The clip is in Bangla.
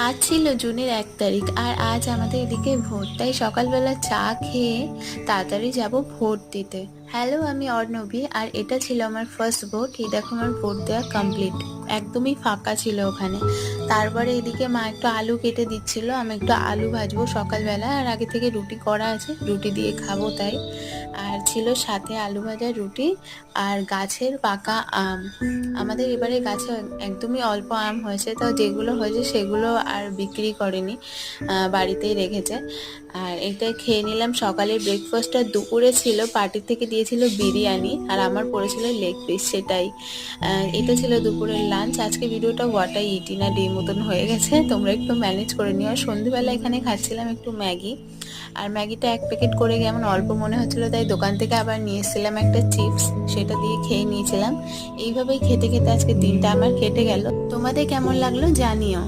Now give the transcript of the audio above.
আজ ছিল জুনের 1 তারিখ আর আজ আমাদের এদিকে ভোট, তাই সকালবেলা চা খেয়ে তাড়াতাড়ি যাব ভোট দিতে। হ্যালো, আমি অর্ণবী আর এটা ছিল আমার ফার্স্ট ভোট। এই দেখো আমার ভোট দেওয়া কমপ্লিট, একদমই ফাঁকা ছিল ওখানে। তারপরে এদিকে মা একটু আলু কেটে দিচ্ছিল, আমি একটু আলু ভাজবো সকালবেলা, আর আগে থেকে রুটি করা আছে, রুটি দিয়ে খাবো তাই। আর ছিল সাথে আলু ভাজা, রুটি আর গাছের পাকা আম। আমাদের এবারে গাছে একদমই অল্প আম হয়েছে, তো যেগুলো হয়েছে সেগুলো আর বিক্রি করেনি, বাড়িতেই রেখেছে। আর এটা খেয়ে নিলাম সকালের ব্রেকফাস্টটা। দুপুরে ছিল পার্টি থেকে দিয়েছিল বিরিয়ানি, আর আমার পড়েছিল লেগ পিস, সেটাই। এটা ছিল দুপুরের লাঞ্চ। আজকে ভিডিওটা ওয়াটাই ইটি না ডে মতন হয়ে গেছে, তোমরা একটু ম্যানেজ করে নিও। আর সন্ধ্যেবেলা এখানে খাচ্ছিলাম একটু ম্যাগি, আর ম্যাগিটা 1 প্যাকেট করে কেমন অল্প মনে হচ্ছিলো, তাই দোকান থেকে আবার নিয়ে এসেছিলাম একটা চিপস, সেটা দিয়ে খেয়ে নিয়েছিলাম। এইভাবেই খেতে খেতে আজকে দিনটা আমার কেটে গেল। তোমাদের কেমন লাগলো জানিও।